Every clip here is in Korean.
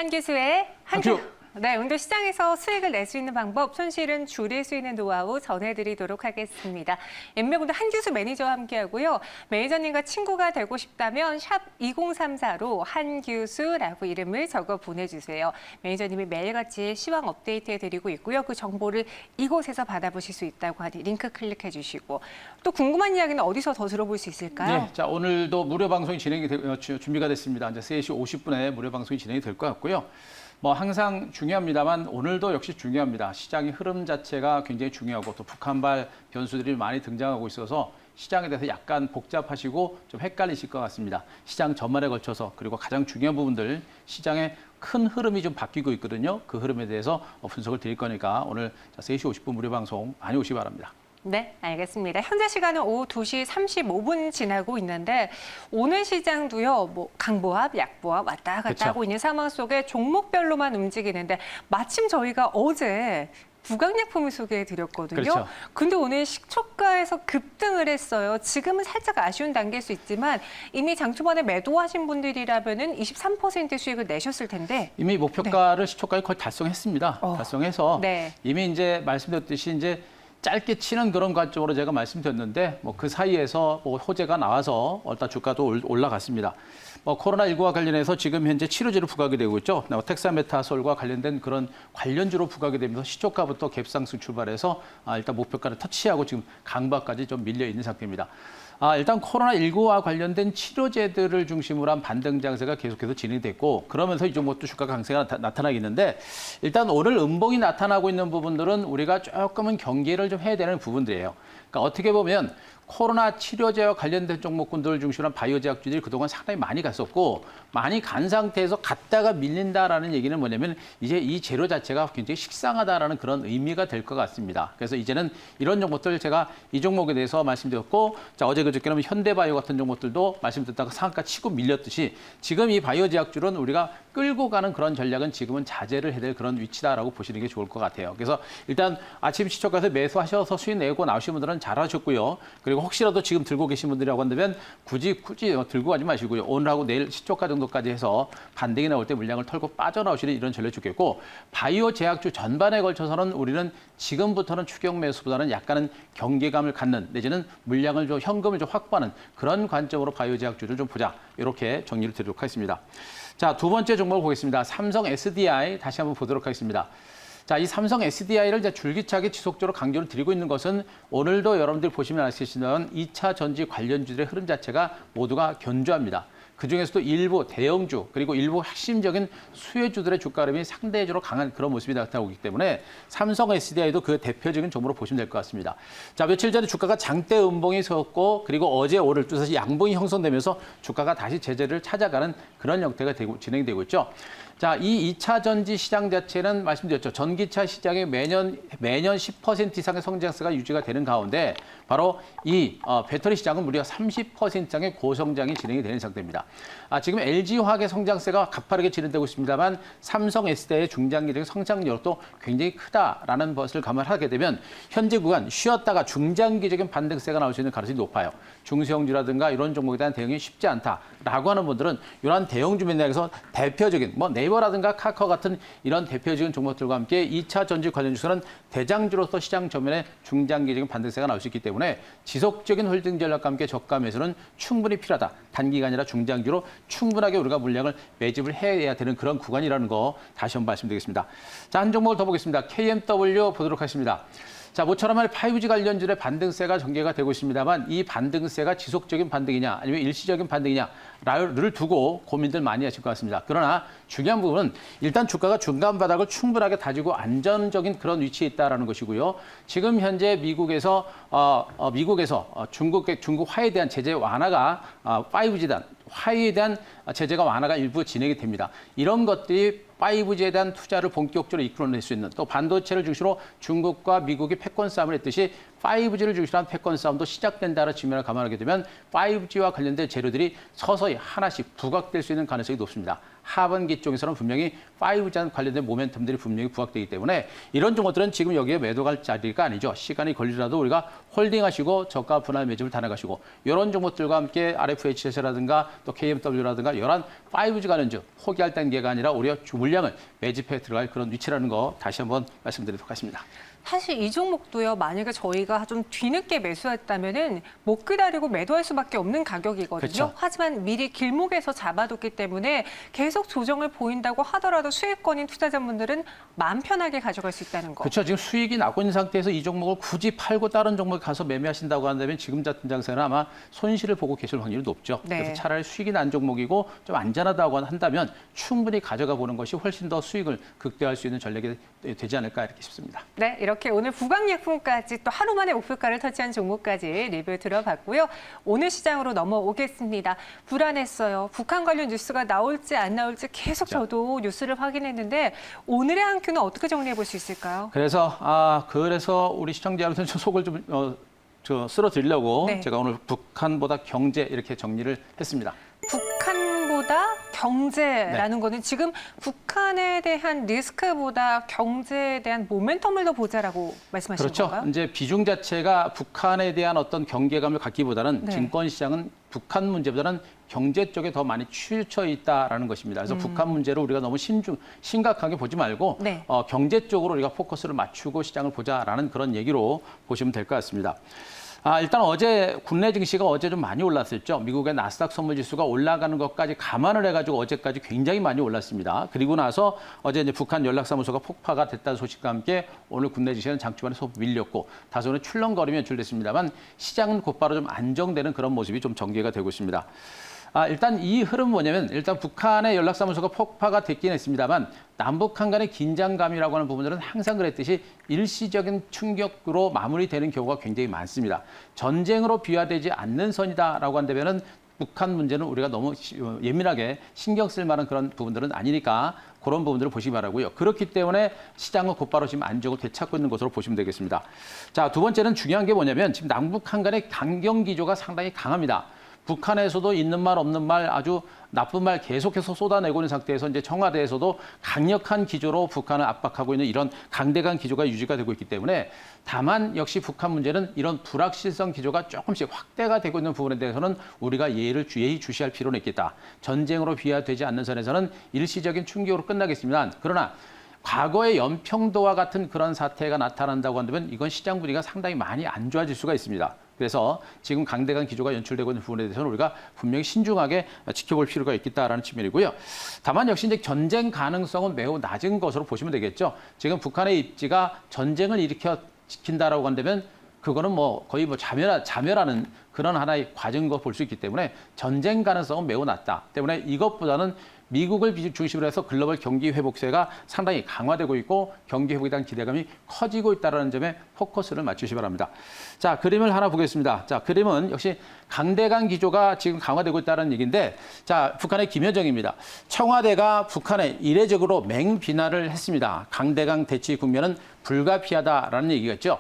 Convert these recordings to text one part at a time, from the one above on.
한기수의 한큐. 네, 오늘도 시장에서 수익을 낼 수 있는 방법, 손실은 줄일 수 있는 노하우 전해드리도록 하겠습니다. 연매군도 한기수 매니저와 함께하고요. 매니저님과 친구가 되고 싶다면 샵 2034로 한기수라고 이름을 적어 보내주세요. 매니저님이 매일같이 시황 업데이트해드리고 있고요. 그 정보를 이곳에서 받아보실 수 있다고 하니 링크 클릭해주시고 또 궁금한 이야기는 어디서 더 들어볼 수 있을까요? 네, 자 오늘도 무료 방송이 준비가 됐습니다. 이제 3시 50분에 무료 방송이 진행이 될 것 같고요. 뭐 항상 중요합니다만 오늘도 역시 중요합니다. 시장의 흐름 자체가 굉장히 중요하고 또 북한발 변수들이 많이 등장하고 있어서 시장에 대해서 약간 복잡하시고 좀 헷갈리실 것 같습니다. 시장 전반에 걸쳐서 그리고 가장 중요한 부분들 시장의 큰 흐름이 좀 바뀌고 있거든요. 그 흐름에 대해서 분석을 드릴 거니까 오늘 3시 50분 무료 방송 많이 오시기 바랍니다. 네, 알겠습니다. 현재 시간은 오후 2시 35분 지나고 있는데 오늘 시장도요, 뭐 강보합, 약보합 왔다 갔다 그쵸. 하고 있는 상황 속에 종목별로만 움직이는데 마침 저희가 어제 부강약품을 소개해드렸거든요. 그렇죠. 근데 오늘 식초가에서 급등을 했어요. 지금은 살짝 아쉬운 단계일 수 있지만 이미 장 초반에 매도하신 분들이라면은 23% 수익을 내셨을 텐데 이미 목표가를 시초가에 거의 달성했습니다. 달성해서 네. 이미 이제 말씀드렸듯이 이제 짧게 치는 그런 관점으로 제가 말씀드렸는데 뭐 그 사이에서 뭐 호재가 나와서 일단 주가도 올라갔습니다. 뭐 코로나19와 관련해서 지금 현재 치료제로 부각이 되고 있죠. 텍사메타솔과 관련된 그런 관련주로 부각이 되면서 시초가부터 갭상승 출발해서 일단 목표가를 터치하고 지금 강박까지 좀 밀려 있는 상태입니다. 일단 코로나19와 관련된 치료제들을 중심으로 한 반등 장세가 계속해서 진행됐고 그러면서 이 종목도 주가 강세가 나타나겠는데 일단 오늘 음봉이 나타나고 있는 부분들은 우리가 조금은 경계를 좀 해야 되는 부분들이에요. 그러니까 어떻게 보면 코로나 치료제와 관련된 종목군들을 중심으로 한 바이오 제약주들이 그동안 상당히 많이 갔었고 많이 간 상태에서 갔다가 밀린다라는 얘기는 뭐냐면 이제 이 재료 자체가 굉장히 식상하다라는 그런 의미가 될 것 같습니다. 그래서 이제는 이런 종목들 제가 이 종목에 대해서 말씀드렸고 자 어제 그저께는 현대바이오 같은 종목들도 말씀드렸다가 상한가 치고 밀렸듯이 지금 이 바이오 제약주는 우리가 끌고 가는 그런 전략은 지금은 자제를 해야 될 그런 위치다라고 보시는 게 좋을 것 같아요. 그래서 일단 아침 시초가에서 매수하셔서 수익 내고 나오신 분들은 잘하셨고요. 그리고 혹시라도 지금 들고 계신 분들이라고 한다면 굳이 들고 가지 마시고요. 오늘하고 내일 시초가 정도까지 해서 반등이 나올 때 물량을 털고 빠져나오시는 이런 전략 좋겠고 바이오 제약주 전반에 걸쳐서는 우리는 지금부터는 추격 매수보다는 약간은 경계감을 갖는 내지는 물량을 좀 현금을 좀 확보하는 그런 관점으로 바이오 제약주를 좀 보자. 이렇게 정리를 드리도록 하겠습니다. 자, 두 번째 종목을 보겠습니다. 삼성 SDI 다시 한번 보도록 하겠습니다. 자, 이 삼성 SDI를 이제 줄기차게 지속적으로 강조를 드리고 있는 것은 오늘도 여러분들 보시면 아시겠지만 2차 전지 관련주들의 흐름 자체가 모두가 견조합니다. 그중에서도 일부 대형주 그리고 일부 핵심적인 수혜주들의 주가 흐름이 상대적으로 강한 그런 모습이 나타나고 있기 때문에 삼성 SDI도 그 대표적인 종목으로 보시면 될 것 같습니다. 자, 며칠 전에 주가가 장대 음봉이 섰고 그리고 어제 오늘 또 사실 양봉이 형성되면서 주가가 다시 제재를 찾아가는 그런 형태가 진행되고 있죠. 자, 이 2차 전지 시장 자체는 말씀드렸죠. 전기차 시장이 매년 10% 이상의 성장세가 유지가 되는 가운데 바로 이 배터리 시장은 무려 30% 이상의 고성장이 진행이 되는 상태입니다. 지금 LG화학의 성장세가 가파르게 진행되고 있습니다만 삼성 SDI의 중장기적인 성장력도 굉장히 크다라는 것을 감안하게 되면 현재 구간 쉬었다가 중장기적인 반등세가 나올 수 있는 가능성이 높아요. 중소형주라든가 이런 종목에 대한 대응이 쉽지 않다라고 하는 분들은 이러한 대형주 맥락에서 대표적인 뭐 네이버라든가 카카오 같은 이런 대표적인 종목들과 함께 2차 전지 관련주서는 대장주로서 시장 전면에 중장기적인 반등세가 나올 수 있기 때문에 지속적인 홀딩 전략과 함께 저가 매수는 충분히 필요하다. 단기가 아니라 중장기로 충분하게 우리가 물량을 매집을 해야 되는 그런 구간이라는 거 다시 한번 말씀드리겠습니다. 자, 한 종목을 더 보겠습니다. KMW 보도록 하겠습니다. 자, 모처럼 5G 관련주의 반등세가 전개가 되고 있습니다만 이 반등세가 지속적인 반등이냐 아니면 일시적인 반등이냐를 두고 고민들 많이 하실 것 같습니다. 그러나 중요한 부분은 일단 주가가 중간 바닥을 충분하게 다지고 안전적인 그런 위치에 있다는 것이고요. 지금 현재 미국에서 중국 화에 대한 제재 완화가 5G단 화웨이에 대한 제재가 완화가 일부 진행이 됩니다. 이런 것들이 5G에 대한 투자를 본격적으로 이끌어낼 수 있는 또 반도체를 중심으로 중국과 미국이 패권 싸움을 했듯이 5G를 중심으로 한 패권 싸움도 시작된다는 측면을 감안하게 되면 5G와 관련된 재료들이 서서히 하나씩 부각될 수 있는 가능성이 높습니다. 하반기 쪽에서는 분명히 5G 관련된 모멘텀들이 분명히 부각되기 때문에 이런 종목들은 지금 여기에 매도 갈 자리가 아니죠. 시간이 걸리더라도 우리가 홀딩하시고 저가 분할 매집을 단행하시고 이런 종목들과 함께 RFHS라든가 또 KMW라든가 이런 5G 관련주 포기할 단계가 아니라 오히려 물량을 매집해 들어갈 그런 위치라는 거 다시 한번 말씀드리도록 하겠습니다. 사실 이 종목도요. 만약에 저희가 좀 뒤늦게 매수했다면은 못 기다리고 매도할 수밖에 없는 가격이거든요. 그렇죠. 하지만 미리 길목에서 잡아뒀기 때문에 계속 조정을 보인다고 하더라도 수익권인 투자자분들은 마음 편하게 가져갈 수 있다는 거. 그렇죠. 지금 수익이 나고 있는 상태에서 이 종목을 굳이 팔고 다른 종목에 가서 매매하신다고 한다면 지금 같은 장세는 아마 손실을 보고 계실 확률이 높죠. 네. 그래서 차라리 수익이 난 종목이고 좀 안전하다고 한다면 충분히 가져가 보는 것이 훨씬 더 수익을 극대화할 수 있는 전략이 되지 않을까 이렇게 싶습니다. 네, 이렇게 오늘 부강약품까지 또 하루 만에 목표가를 터치한 종목까지 리뷰 들어봤고요. 오늘 시장으로 넘어오겠습니다. 불안했어요. 북한 관련 뉴스가 나올지 안 나올지 계속 그렇죠. 저도 뉴스를 확인했는데 오늘의 한 큐는 어떻게 정리해 볼 수 있을까요? 그래서 우리 시청자 여러분 좀 속을 좀 쓸어드리려고 네. 제가 오늘 북한보다 경제 이렇게 정리를 했습니다. 북한보다 경제라는 거는 지금 북한에 대한 리스크보다 경제에 대한 모멘텀을 더 보자라고 말씀하시는 그렇죠. 건가요? 이제 비중 자체가 북한에 대한 어떤 경계감을 갖기보다는 네. 증권 시장은 북한 문제보다는 경제 쪽에 더 많이 치우쳐 있다라는 것입니다. 그래서 북한 문제를 우리가 너무 심각하게 보지 말고 네. 경제 쪽으로 우리가 포커스를 맞추고 시장을 보자라는 그런 얘기로 보시면 될 것 같습니다. 일단 어제 국내 증시가 어제 좀 많이 올랐었죠. 미국의 나스닥 선물지수가 올라가는 것까지 감안을 해가지고 어제까지 굉장히 많이 올랐습니다. 그리고 나서 어제 이제 북한 연락사무소가 폭파가 됐다는 소식과 함께 오늘 국내 증시는 장초반에 소폭 밀렸고 다소는 출렁거림이 연출됐습니다만 시장은 곧바로 좀 안정되는 그런 모습이 좀 전개가 되고 있습니다. 일단 이 흐름은 뭐냐면 일단 북한의 연락사무소가 폭파가 됐긴 했습니다만 남북한 간의 긴장감이라고 하는 부분들은 항상 그랬듯이 일시적인 충격으로 마무리되는 경우가 굉장히 많습니다. 전쟁으로 비화되지 않는 선이다라고 한다면은 북한 문제는 우리가 너무 예민하게 신경 쓸 만한 그런 부분들은 아니니까 그런 부분들을 보시기 바라고요. 그렇기 때문에 시장은 곧바로 지금 안정을 되찾고 있는 것으로 보시면 되겠습니다. 자, 두 번째는 중요한 게 뭐냐면 지금 남북한 간의 강경 기조가 상당히 강합니다. 북한에서도 있는 말 없는 말 아주 나쁜 말 계속해서 쏟아내고 있는 상태에서 이제 청와대에서도 강력한 기조로 북한을 압박하고 있는 이런 강대강 기조가 유지가 되고 있기 때문에 다만 역시 북한 문제는 이런 불확실성 기조가 조금씩 확대가 되고 있는 부분에 대해서는 우리가 예의 주시할 필요는 있겠다. 전쟁으로 비화되지 않는 선에서는 일시적인 충격으로 끝나겠습니다. 그러나 과거의 연평도와 같은 그런 사태가 나타난다고 한다면 이건 시장 분위기가 상당히 많이 안 좋아질 수가 있습니다. 그래서 지금 강대강 기조가 연출되고 있는 부분에 대해서는 우리가 분명히 신중하게 지켜볼 필요가 있겠다라는 측면이고요. 다만 역시 이제 전쟁 가능성은 매우 낮은 것으로 보시면 되겠죠. 지금 북한의 입지가 전쟁을 일으킨다라고 한다면 그거는 거의 자멸하는 그런 하나의 과정과 볼 수 있기 때문에 전쟁 가능성은 매우 낮다. 때문에 이것보다는 미국을 중심으로 해서 글로벌 경기 회복세가 상당히 강화되고 있고 경기 회복에 대한 기대감이 커지고 있다는 점에 포커스를 맞추시기 바랍니다. 자, 그림을 하나 보겠습니다. 자, 그림은 역시 강대강 기조가 지금 강화되고 있다는 얘기인데 자, 북한의 김여정입니다. 청와대가 북한에 이례적으로 맹비난을 했습니다. 강대강 대치 국면은 불가피하다라는 얘기겠죠.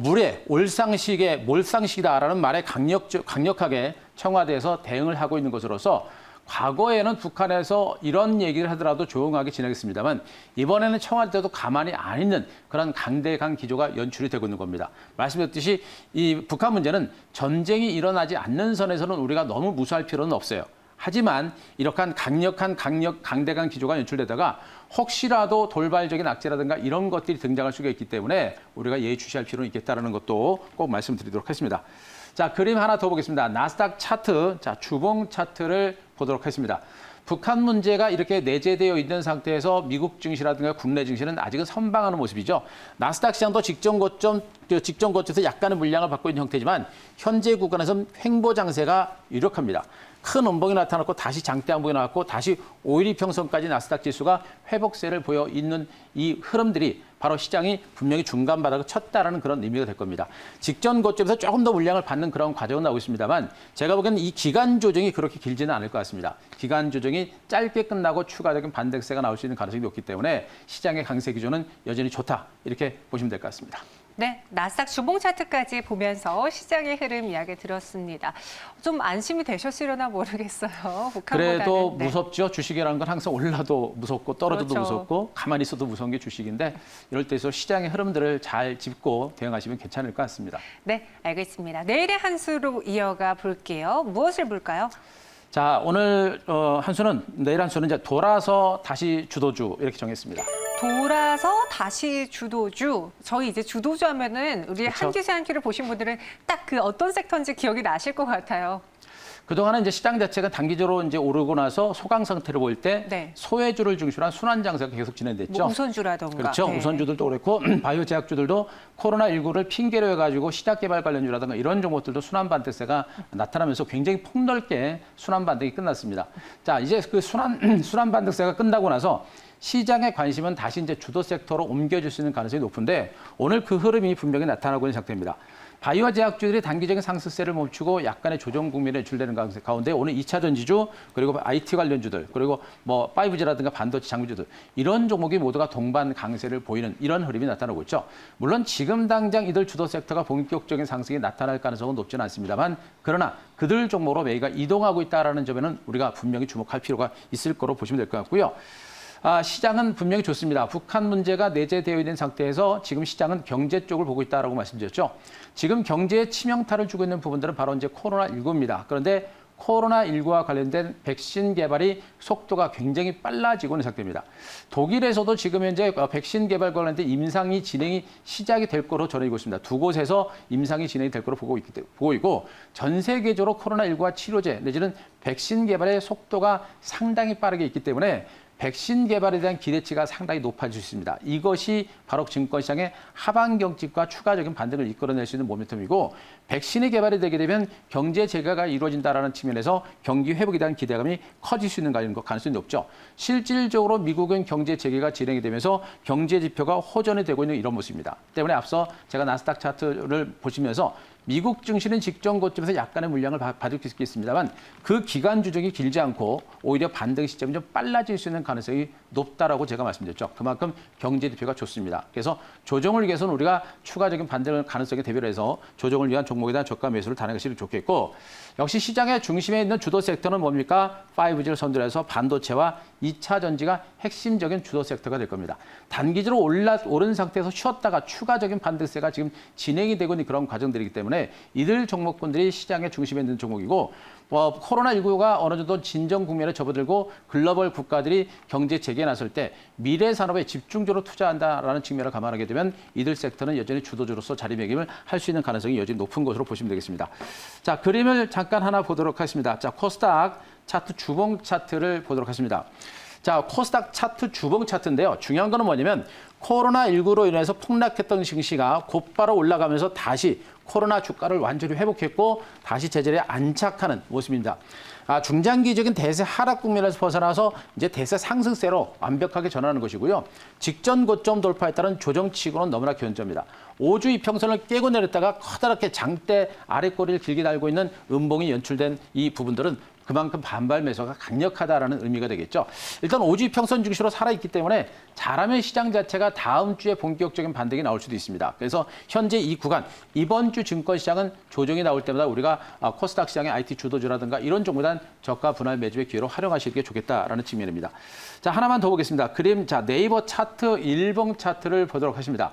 물의 올상식의 몰상식이다라는 말에 강력하게 청와대에서 대응을 하고 있는 것으로서 과거에는 북한에서 이런 얘기를 하더라도 조용하게 지내겠습니다만 이번에는 청와대도 가만히 안 있는 그런 강대강 기조가 연출이 되고 있는 겁니다. 말씀드렸듯이 이 북한 문제는 전쟁이 일어나지 않는 선에서는 우리가 너무 무수할 필요는 없어요. 하지만 이렇게 강력한 강대강 기조가 연출되다가 혹시라도 돌발적인 악재라든가 이런 것들이 등장할 수가 있기 때문에 우리가 예의주시할 필요는 있겠다는 것도 꼭 말씀드리도록 하겠습니다. 자, 그림 하나 더 보겠습니다. 나스닥 차트, 자, 주봉 차트를 보도록 하겠습니다. 북한 문제가 이렇게 내재되어 있는 상태에서 미국 증시라든가 국내 증시는 아직은 선방하는 모습이죠. 나스닥 시장도 직전 고점에서 약간의 물량을 받고 있는 형태지만 현재 구간에서는 횡보 장세가 유력합니다. 큰 음봉이 나타났고 다시 장대 한봉이 나왔고 다시 5일 이평선까지 나스닥 지수가 회복세를 보여 있는 이 흐름들이 바로 시장이 분명히 중간 바닥을 쳤다라는 그런 의미가 될 겁니다. 직전 고점에서 조금 더 물량을 받는 그런 과정은 나오고 있습니다만 제가 보기에는 이 기간 조정이 그렇게 길지는 않을 것 같습니다. 기간 조정이 짧게 끝나고 추가적인 반등세가 나올 수 있는 가능성이 높기 때문에 시장의 강세 기조는 여전히 좋다. 이렇게 보시면 될 것 같습니다. 네, 나스닥 주봉 차트까지 보면서 시장의 흐름 이야기 들었습니다. 좀 안심이 되셨으려나 모르겠어요. 그래도 북한보다는. 네. 무섭죠. 주식이라는 건 항상 올라도 무섭고 떨어져도 그렇죠. 무섭고 가만히 있어도 무서운 게 주식인데 이럴 때서 시장의 흐름들을 잘 짚고 대응하시면 괜찮을 것 같습니다. 네, 알겠습니다. 내일의 한 수로 이어가 볼게요. 무엇을 볼까요? 자, 오늘 한 수는 내일 한 수는 이제 돌아서 다시 주도주 이렇게 정했습니다. 돌아서 다시 주도주. 저희 이제 주도주 하면은 우리 그렇죠. 한 주세 한 끼를 보신 분들은 딱 그 어떤 섹터인지 기억이 나실 것 같아요. 그동안은 이제 시장 자체가 단기적으로 이제 오르고 나서 소강 상태를 보일 때 네. 소외주를 중심으로 한 순환 장세가 계속 진행됐죠. 뭐 우선주라던가. 그렇죠. 네. 우선주들도 그렇고 바이오 제약주들도 코로나19를 핑계로 해가지고 시작 개발 관련주라든가 이런 종목들도 순환 반등세가 나타나면서 굉장히 폭넓게 순환 반등이 끝났습니다. 자, 이제 그 순환 반등세가 끝나고 나서 시장의 관심은 다시 이제 주도 섹터로 옮겨질 수 있는 가능성이 높은데 오늘 그 흐름이 분명히 나타나고 있는 상태입니다. 바이오 제약주들이 단기적인 상승세를 멈추고 약간의 조정 국면에 줄되는 가운데 오늘 2차 전지주 그리고 IT 관련주들 그리고 뭐 5G라든가 반도체 장비주들 이런 종목이 모두가 동반 강세를 보이는 이런 흐름이 나타나고 있죠. 물론 지금 당장 이들 주도 섹터가 본격적인 상승이 나타날 가능성은 높지는 않습니다만 그러나 그들 종목으로 매기가 이동하고 있다는 점에는 우리가 분명히 주목할 필요가 있을 거로 보시면 될 것 같고요. 시장은 분명히 좋습니다. 북한 문제가 내재되어 있는 상태에서 지금 시장은 경제 쪽을 보고 있다고 말씀드렸죠. 지금 경제에 치명타를 주고 있는 부분들은 바로 이제 코로나19입니다. 그런데 코로나19와 관련된 백신 개발이 속도가 굉장히 빨라지고 있는 상태입니다. 독일에서도 지금 현재 백신 개발 관련된 임상이 진행이 시작이 될 거로 전해지고 있습니다. 두 곳에서 임상이 진행이 될 거로 보고 있고 전 세계적으로 코로나19와 치료제 내지는 백신 개발의 속도가 상당히 빠르게 있기 때문에 백신 개발에 대한 기대치가 상당히 높아질 수 있습니다. 이것이 바로 증권시장의 하방 경직과 추가적인 반등을 이끌어낼 수 있는 모멘텀이고 백신이 개발이 되게 되면 경제 재가가 이루어진다는 측면에서 경기 회복에 대한 기대감이 커질 수 있는 가능성이 높죠. 실질적으로 미국은 경제 재개가 진행이 되면서 경제 지표가 호전이 되고 있는 이런 모습입니다. 때문에 앞서 제가 나스닥 차트를 보시면서 미국 증시는 직전 고점에서 약간의 물량을 받을 수 있겠습니다만 그 기간 주정이 길지 않고 오히려 반등 시점이 좀 빨라질 수 있는 가능성이 높다라고 제가 말씀드렸죠. 그만큼 경제 지표가 좋습니다. 그래서 조정을 위해서는 우리가 추가적인 반등 가능성에 대비를 해서 조정을 위한 종목에 대한 저가 매수를 단행하시면 좋겠고 역시 시장의 중심에 있는 주도 섹터는 뭡니까? 5G를 선두해서 반도체와 2차 전지가 핵심적인 주도 섹터가 될 겁니다. 단기적으로 오른 상태에서 쉬었다가 추가적인 반등세가 지금 진행이 되고 있는 그런 과정들이기 때문에 이들 종목군들이 시장의 중심에 있는 종목이고 코로나19가 어느 정도 진정 국면에 접어들고 글로벌 국가들이 경제 재개에 나설 때 미래 산업에 집중적으로 투자한다라는 측면을 감안하게 되면 이들 섹터는 여전히 주도주로서 자리매김을 할 수 있는 가능성이 여전히 높은 것으로 보시면 되겠습니다. 자, 그림을 잠깐 하나 보도록 하겠습니다. 자, 코스닥 차트 주봉 차트를 보도록 하겠습니다. 자, 코스닥 차트 주봉 차트인데요. 중요한 거는 뭐냐면 코로나19로 인해서 폭락했던 증시가 곧바로 올라가면서 다시 코로나 주가를 완전히 회복했고 다시 제자리에 안착하는 모습입니다. 중장기적인 대세 하락 국면에서 벗어나서 이제 대세 상승세로 완벽하게 전환하는 것이고요. 직전 고점 돌파에 따른 조정치고는 너무나 견조합니다. 5주 이평선을 깨고 내렸다가 커다랗게 장대 아랫꼬리를 길게 달고 있는 음봉이 연출된 이 부분들은 그만큼 반발 매수가 강력하다라는 의미가 되겠죠. 일단 5주 이평선 중시로 살아있기 때문에 잘하면 시장 자체가 다음 주에 본격적인 반등이 나올 수도 있습니다. 그래서 현재 이 구간, 이번 주 증권시장은 조정이 나올 때마다 우리가 코스닥 시장의 IT 주도주라든가 이런 종목에 대한 저가 분할 매집의 기회로 활용하시는 게 좋겠다라는 측면입니다. 자, 하나만 더 보겠습니다. 그림, 자, 네이버 차트, 일봉 차트를 보도록 하겠습니다.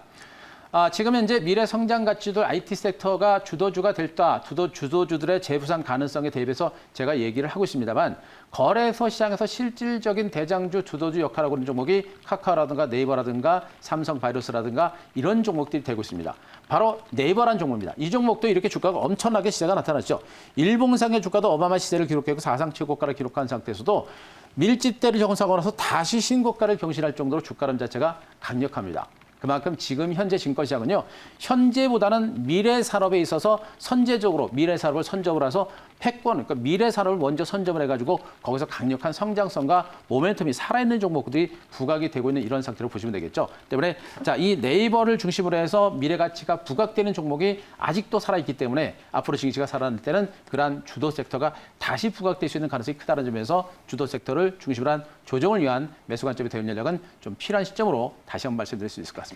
지금 현재 미래 성장 가치들 IT 섹터가 주도주가 될다, 주도주들의 재부상 가능성에 대비해서 제가 얘기를 하고 있습니다만 거래소 시장에서 실질적인 대장주 주도주 역할을 하고 있는 종목이 카카오라든가 네이버라든가 삼성바이오로스라든가 이런 종목들이 되고 있습니다. 바로 네이버라는 종목입니다. 이 종목도 이렇게 주가가 엄청나게 시세가 나타났죠. 일봉상의 주가도 어마어마한 시세를 기록했고 사상 최고가를 기록한 상태에서도 밀집대를 형성하고 나서 다시 신고가를 경신할 정도로 주가름 자체가 강력합니다. 그만큼 지금 현재 증권시장은요, 현재보다는 미래 산업에 있어서 선제적으로 미래 산업을 선점을 해서 패권, 그러니까 미래 산업을 먼저 선점을 해가지고 거기서 강력한 성장성과 모멘텀이 살아있는 종목들이 부각이 되고 있는 이런 상태로 보시면 되겠죠. 때문에 자, 이 네이버를 중심으로 해서 미래 가치가 부각되는 종목이 아직도 살아있기 때문에 앞으로 증시가 살아날 때는 그러한 주도 섹터가 다시 부각될 수 있는 가능성이 크다는 점에서 주도 섹터를 중심으로 한 조정을 위한 매수 관점이 되는 전략은 좀 필요한 시점으로 다시 한번 말씀드릴 수 있을 것 같습니다.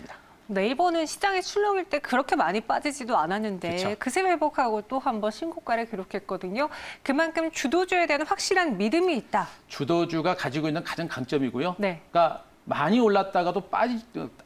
네이버는 시장에 출렁일 때 그렇게 많이 빠지지도 않았는데 그쵸. 그새 회복하고 또 한 번 신고가를 기록했거든요. 그만큼 주도주에 대한 확실한 믿음이 있다. 주도주가 가지고 있는 가장 강점이고요. 네. 그러니까 많이 올랐다가도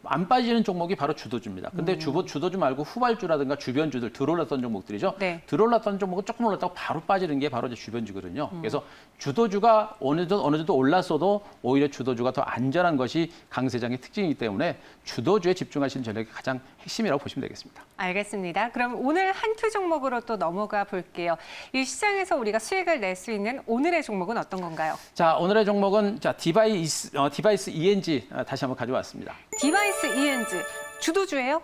안 빠지는 종목이 바로 주도주입니다. 근데 주도주 말고 후발주라든가 주변주들 들어올랐던 종목들이죠. 네. 들어올랐던 종목은 조금 올랐다고 바로 빠지는 게 바로 이제 주변주거든요. 그래서 주도주가 어느 정도 올랐어도 오히려 주도주가 더 안전한 것이 강세장의 특징이기 때문에 주도주에 집중하시는 전략이 가장 핵심이라고 보시면 되겠습니다. 알겠습니다. 그럼 오늘 한 큐 종목으로 또 넘어가 볼게요. 이 시장에서 우리가 수익을 낼 수 있는 오늘의 종목은 어떤 건가요? 자, 오늘의 종목은 디바이스 ENG 다시 한번 가져왔습니다. 디바이스 ENG 주도주예요?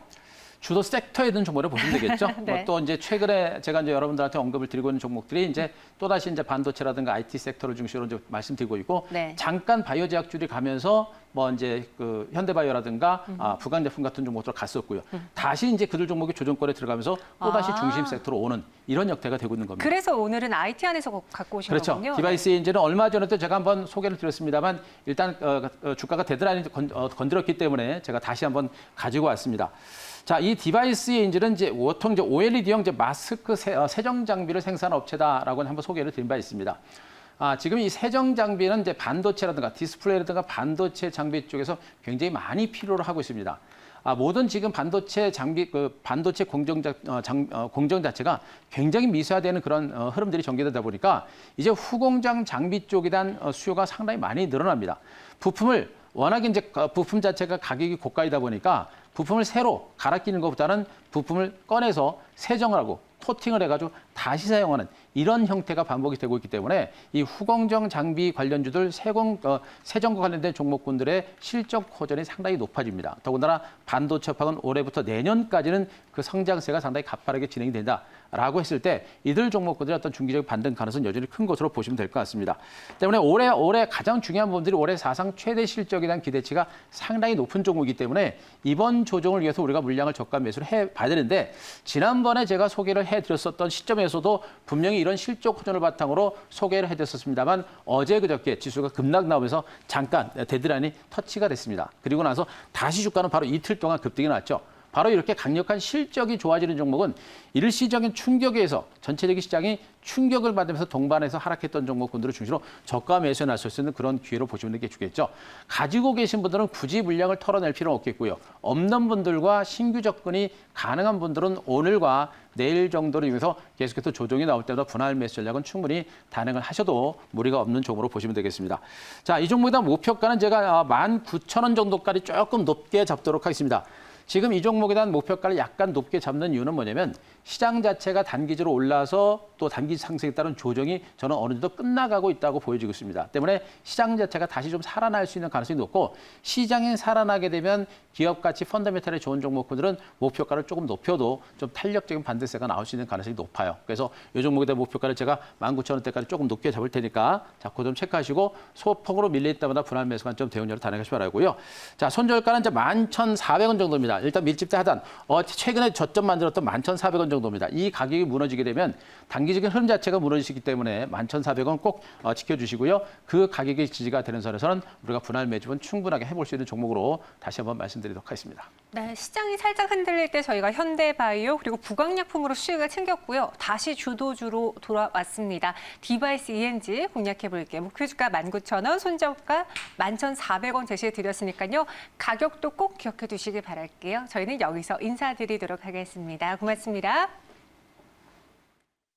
주도 섹터에 든 종목을 보시면 되겠죠. 네. 또 이제 최근에 제가 이제 여러분들한테 언급을 드리고 있는 종목들이 이제 또 다시 이제 반도체라든가 IT 섹터를 중심으로 이제 말씀드리고 있고 네. 잠깐 바이오 제약줄이 가면서 뭐 이제 그 현대바이오라든가 부강제품 같은 종목으로 갔었고요. 다시 이제 그들 종목이 조정권에 들어가면서 또 다시 중심 섹터로 오는 이런 형태가 되고 있는 겁니다. 그래서 오늘은 IT 안에서 갖고 오신 그렇죠. 거군요. 디바이스 ENG는 얼마 전에도 제가 한번 소개를 드렸습니다만 일단 주가가 대단히 건드렸기 때문에 제가 다시 한번 가지고 왔습니다. 자, 이 디바이스 ENG는 이제 보통 이제 OLED형 이제 마스크 세정 장비를 생산한 업체다라고 한번 소개를 드린 바 있습니다. 지금 이 세정 장비는 이제 반도체라든가 디스플레이라든가 반도체 장비 쪽에서 굉장히 많이 필요로 하고 있습니다. 모든 지금 반도체 장비, 반도체 공정 자체가 굉장히 미세화되는 그런 흐름들이 전개되다 보니까 이제 후공정 장비 쪽에 대한 수요가 상당히 많이 늘어납니다. 부품을 워낙에 이제 부품 자체가 가격이 고가이다 보니까 부품을 새로 갈아 끼는 것보다는 부품을 꺼내서 세정을 하고 코팅을 해가지고 다시 사용하는 이런 형태가 반복이 되고 있기 때문에 이 후공정 장비 관련주들 세정과 관련된 종목군들의 실적 호전이 상당히 높아집니다. 더군다나 반도체 업황은 올해부터 내년까지는 그 성장세가 상당히 가파르게 진행이 된다라고 했을 때 이들 종목군들의 어떤 중기적 반등 가능성은 여전히 큰 것으로 보시면 될 것 같습니다. 때문에 올해 가장 중요한 부분들이 올해 사상 최대 실적에 대한 기대치가 상당히 높은 종목이기 때문에 이번 조정을 위해서 우리가 물량을 저가 매수를 해봐야 되는데 지난번에 제가 소개를 해드렸었던 시점에서도 분명히 이런 실적 호전을 바탕으로 소개를 해드렸었습니다만 어제 그저께 지수가 급락 나오면서 잠깐 데드라인이 터치가 됐습니다. 그리고 나서 다시 주가는 바로 이틀 동안 급등이 났죠. 바로 이렇게 강력한 실적이 좋아지는 종목은 일시적인 충격에 의해서 전체적인 시장이 충격을 받으면서 동반해서 하락했던 종목군들을 중심으로 저가 매수에 나설 수 있는 그런 기회로 보시면 되겠죠. 가지고 계신 분들은 굳이 물량을 털어낼 필요는 없겠고요. 없는 분들과 신규 접근이 가능한 분들은 오늘과 내일 정도를 위해서 계속해서 조정이 나올 때마다 분할 매수 전략은 충분히 단행을 하셔도 무리가 없는 종목으로 보시면 되겠습니다. 자, 이 종목에 대한 목표가는 제가 19,000원 정도까지 조금 높게 잡도록 하겠습니다. 지금 이 종목에 대한 목표가를 약간 높게 잡는 이유는 뭐냐면 시장 자체가 단기적으로 올라서 또 단기 상승에 따른 조정이 저는 어느 정도 끝나가고 있다고 보여지고 있습니다. 때문에 시장 자체가 다시 좀 살아날 수 있는 가능성이 높고 시장이 살아나게 되면 기업 가치 펀더멘털이 좋은 종목들은 목표가를 조금 높여도 좀 탄력적인 반등세가 나올 수 있는 가능성이 높아요. 그래서 이 종목에 대한 목표가를 제가 19,000원대까지 조금 높게 잡을 테니까 자, 그 점 체크하시고 소폭으로 밀릴 때마다 분할 매수 관점 대응률을 단행하시기 바라고요. 자, 손절가는 이제 11,400원 정도입니다. 일단 밀집대 하단 최근에 저점 만들었던 11,400원 정도입니다. 이 가격이 무너지게 되면 단기적인 흐름 자체가 무너지기 때문에 11,400원 꼭 지켜주시고요. 그 가격이 지지가 되는 선에서는 우리가 분할 매집은 충분하게 해볼 수 있는 종목으로 다시 한번 말씀드리도록 하겠습니다. 네, 시장이 살짝 흔들릴 때 저희가 현대바이오 그리고 부강약품으로 수익을 챙겼고요. 다시 주도주로 돌아왔습니다. 디바이스 ENG 공략해 볼게요. 목표주가 19,000원, 손절가 11,400원 제시해 드렸으니까요. 가격도 꼭 기억해 두시길 바랄게요. 저희는 여기서 인사드리도록 하겠습니다. 고맙습니다.